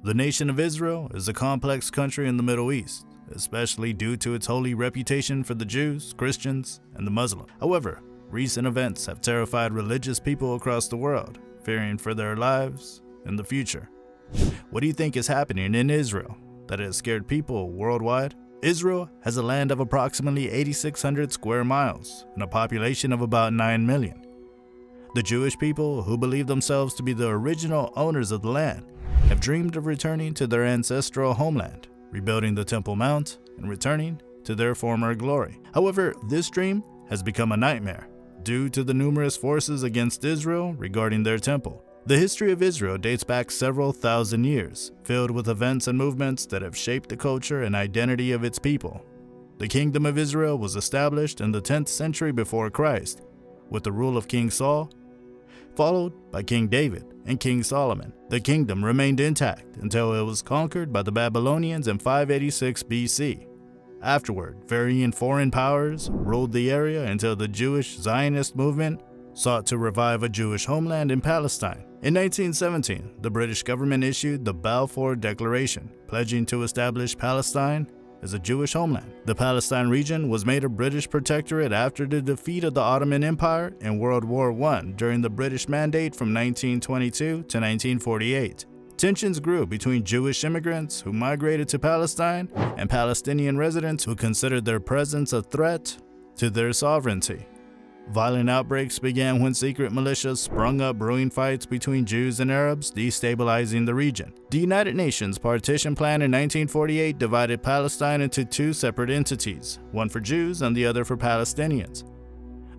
The nation of Israel is a complex country in the Middle East, especially due to its holy reputation for the Jews, Christians, and the Muslims. However, recent events have terrified religious people across the world, fearing for their lives in the future. What do you think is happening in Israel that has scared people worldwide? Israel has a land of approximately 8,600 square miles and a population of about 9 million. The Jewish people, who believe themselves to be the original owners of the land, have dreamed of returning to their ancestral homeland, rebuilding the Temple Mount, and returning to their former glory. However, this dream has become a nightmare due to the numerous forces against Israel regarding their temple. The history of Israel dates back several thousand years, filled with events and movements that have shaped the culture and identity of its people. The Kingdom of Israel was established in the 10th century before Christ, with the rule of King Saul, followed by King David and King Solomon. The kingdom remained intact until it was conquered by the Babylonians in 586 BC. Afterward, varying foreign powers ruled the area until the Jewish Zionist movement sought to revive a Jewish homeland in Palestine. In 1917, the British government issued the Balfour Declaration, pledging to establish Palestine as a Jewish homeland. The Palestine region was made a British protectorate after the defeat of the Ottoman Empire in World War I during the British Mandate from 1922 to 1948. Tensions grew between Jewish immigrants who migrated to Palestine and Palestinian residents who considered their presence a threat to their sovereignty. Violent outbreaks began when secret militias sprung up, brewing fights between Jews and Arabs, destabilizing the region. The United Nations Partition Plan in 1948 divided Palestine into two separate entities, one for Jews and the other for Palestinians.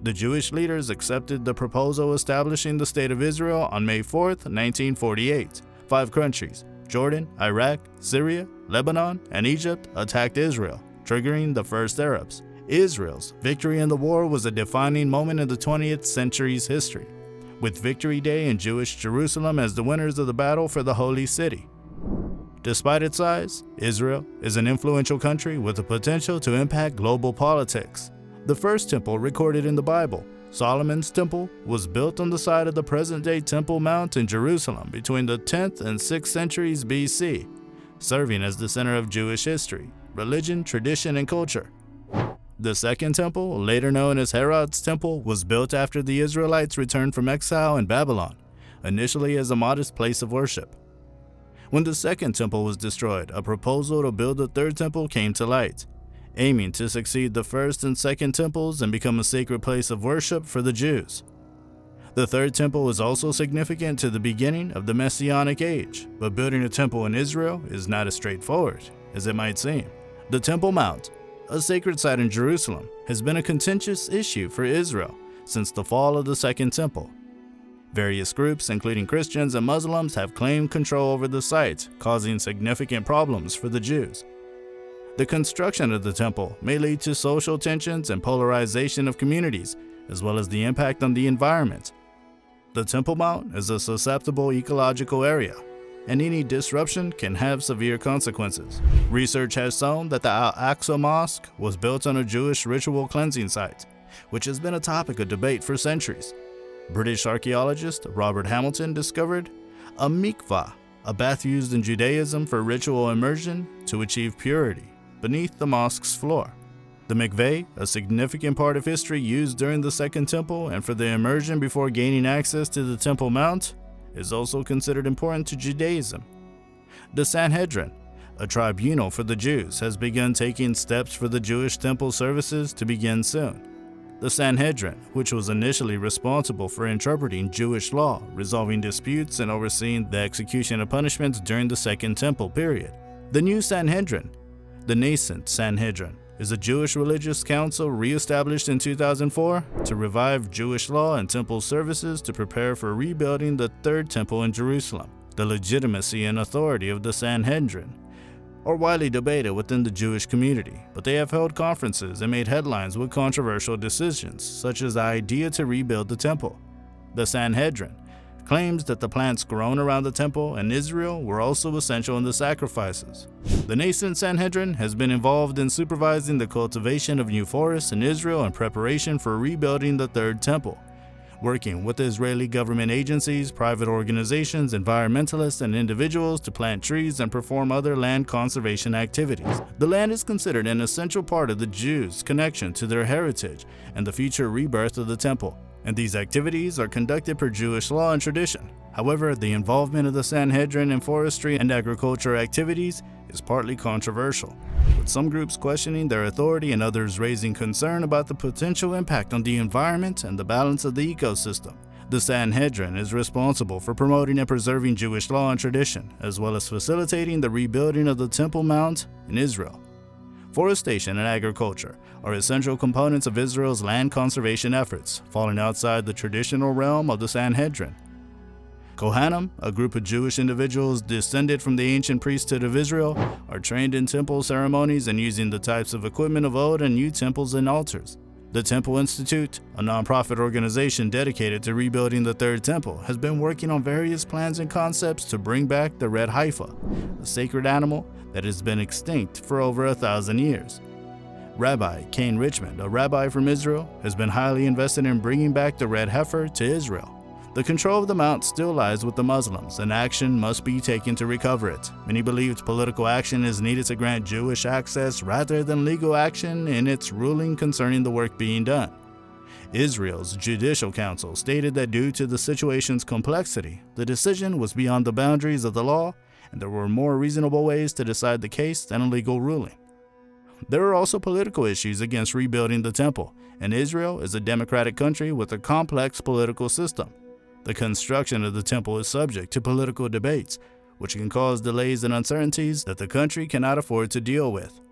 The Jewish leaders accepted the proposal establishing the State of Israel on May 4, 1948. 5 countries, Jordan, Iraq, Syria, Lebanon, and Egypt, attacked Israel, triggering the first Arabs. Israel's victory in the war was a defining moment in the 20th century's history, with Victory Day in Jewish Jerusalem as the winners of the battle for the Holy City. Despite its size, Israel is an influential country with the potential to impact global politics. The first temple recorded in the Bible, Solomon's Temple, was built on the site of the present-day Temple Mount in Jerusalem between the 10th and 6th centuries BC, serving as the center of Jewish history, religion, tradition, and culture. The Second Temple, later known as Herod's Temple, was built after the Israelites returned from exile in Babylon, initially as a modest place of worship. When the Second Temple was destroyed, a proposal to build a Third Temple came to light, aiming to succeed the First and Second Temples and become a sacred place of worship for the Jews. The Third Temple is also significant to the beginning of the Messianic Age, but building a temple in Israel is not as straightforward as it might seem. The Temple Mount, a sacred site in Jerusalem, has been a contentious issue for Israel since the fall of the Second Temple. Various groups, including Christians and Muslims, have claimed control over the site, causing significant problems for the Jews. The construction of the temple may lead to social tensions and polarization of communities, as well as the impact on the environment. The Temple Mount is a susceptible ecological area, and any disruption can have severe consequences. Research has shown that the Al-Aqsa Mosque was built on a Jewish ritual cleansing site, which has been a topic of debate for centuries. British archaeologist Robert Hamilton discovered a mikvah, a bath used in Judaism for ritual immersion to achieve purity, beneath the mosque's floor. The mikveh, a significant part of history used during the Second Temple and for the immersion before gaining access to the Temple Mount, is also considered important to Judaism. The Sanhedrin, a tribunal for the Jews, has begun taking steps for the Jewish temple services to begin soon. The Sanhedrin, which was initially responsible for interpreting Jewish law, resolving disputes, and overseeing the execution of punishments during the Second Temple period. The new Sanhedrin, the nascent Sanhedrin, is a Jewish religious council re-established in 2004 to revive Jewish law and temple services to prepare for rebuilding the Third Temple in Jerusalem. The legitimacy and authority of the Sanhedrin are widely debated within the Jewish community, but they have held conferences and made headlines with controversial decisions, such as the idea to rebuild the temple. The Sanhedrin claims that the plants grown around the temple in Israel were also essential in the sacrifices. The nascent Sanhedrin has been involved in supervising the cultivation of new forests in Israel in preparation for rebuilding the Third Temple, working with the Israeli government agencies, private organizations, environmentalists, and individuals to plant trees and perform other land conservation activities. The land is considered an essential part of the Jews' connection to their heritage and the future rebirth of the temple, and these activities are conducted per Jewish law and tradition. However, the involvement of the Sanhedrin in forestry and agriculture activities is partly controversial, with some groups questioning their authority and others raising concern about the potential impact on the environment and the balance of the ecosystem. The Sanhedrin is responsible for promoting and preserving Jewish law and tradition, as well as facilitating the rebuilding of the Temple Mount in Israel. Forestation and agriculture are essential components of Israel's land conservation efforts, falling outside the traditional realm of the Sanhedrin. Kohanim, a group of Jewish individuals descended from the ancient priesthood of Israel, are trained in temple ceremonies and using the types of equipment of old and new temples and altars. The Temple Institute, a nonprofit organization dedicated to rebuilding the Third Temple, has been working on various plans and concepts to bring back the red heifer, a sacred animal that has been extinct for over 1,000 years. Rabbi Cain Richmond, a rabbi from Israel, has been highly invested in bringing back the red heifer to Israel. The control of the mount still lies with the Muslims, and action must be taken to recover it. Many believed political action is needed to grant Jewish access rather than legal action in its ruling concerning the work being done. Israel's Judicial Council stated that due to the situation's complexity, the decision was beyond the boundaries of the law, and there were more reasonable ways to decide the case than a legal ruling. There are also political issues against rebuilding the temple, and Israel is a democratic country with a complex political system. The construction of the temple is subject to political debates, which can cause delays and uncertainties that the country cannot afford to deal with.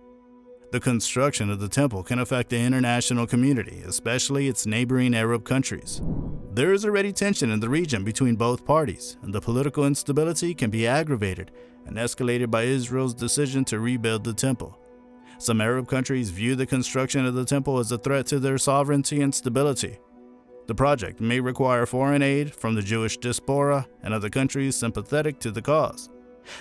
The construction of the temple can affect the international community, especially its neighboring Arab countries. There is already tension in the region between both parties, and the political instability can be aggravated and escalated by Israel's decision to rebuild the temple. Some Arab countries view the construction of the temple as a threat to their sovereignty and stability. The project may require foreign aid from the Jewish diaspora and other countries sympathetic to the cause.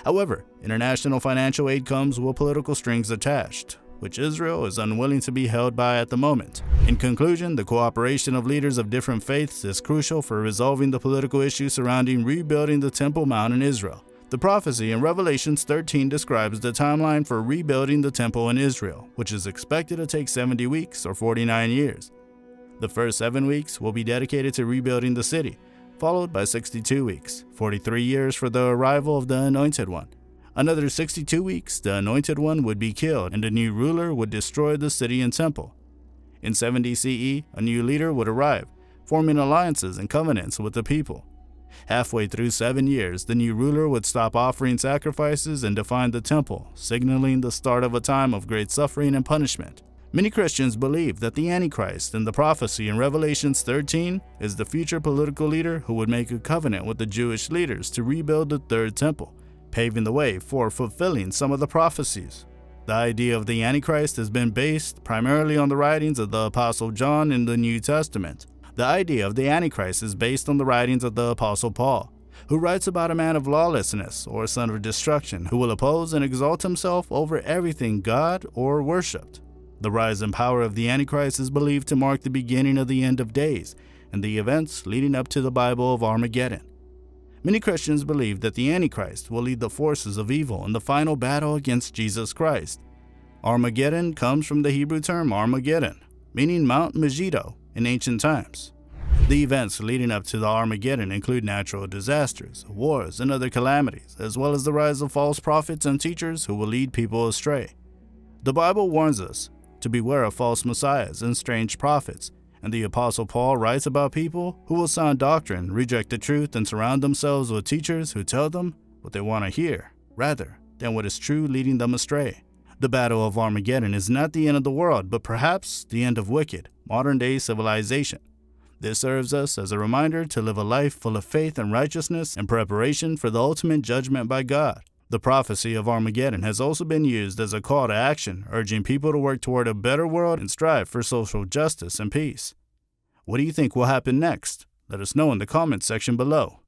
However, international financial aid comes with political strings attached, which Israel is unwilling to be held by at the moment. In conclusion, the cooperation of leaders of different faiths is crucial for resolving the political issues surrounding rebuilding the Temple Mount in Israel. The prophecy in Revelation 13 describes the timeline for rebuilding the temple in Israel, which is expected to take 70 weeks or 49 years. The first 7 weeks will be dedicated to rebuilding the city, followed by 62 weeks, 43 years for the arrival of the Anointed One. Another 62 weeks, the Anointed One would be killed and a new ruler would destroy the city and temple. In 70 CE, a new leader would arrive, forming alliances and covenants with the people. Halfway through 7 years, the new ruler would stop offering sacrifices and define the temple, signaling the start of a time of great suffering and punishment. Many Christians believe that the Antichrist in the prophecy in Revelation 13 is the future political leader who would make a covenant with the Jewish leaders to rebuild the Third Temple, paving the way for fulfilling some of the prophecies. The idea of the Antichrist has been based primarily on the writings of the Apostle John in the New Testament. The idea of the Antichrist is based on the writings of the Apostle Paul, who writes about a man of lawlessness or son of destruction who will oppose and exalt himself over everything God or worshipped. The rise in power of the Antichrist is believed to mark the beginning of the end of days and the events leading up to the Bible of Armageddon. Many Christians believe that the Antichrist will lead the forces of evil in the final battle against Jesus Christ. Armageddon comes from the Hebrew term Armageddon, meaning Mount Megiddo in ancient times. The events leading up to the Armageddon include natural disasters, wars, and other calamities, as well as the rise of false prophets and teachers who will lead people astray. The Bible warns us to beware of false messiahs and strange prophets, and the Apostle Paul writes about people who will sound doctrine, reject the truth, and surround themselves with teachers who tell them what they want to hear, rather than what is true, leading them astray. The Battle of Armageddon is not the end of the world, but perhaps the end of wicked, modern-day civilization. This serves us as a reminder to live a life full of faith and righteousness in preparation for the ultimate judgment by God. The prophecy of Armageddon has also been used as a call to action, urging people to work toward a better world and strive for social justice and peace. What do you think will happen next? Let us know in the comments section below.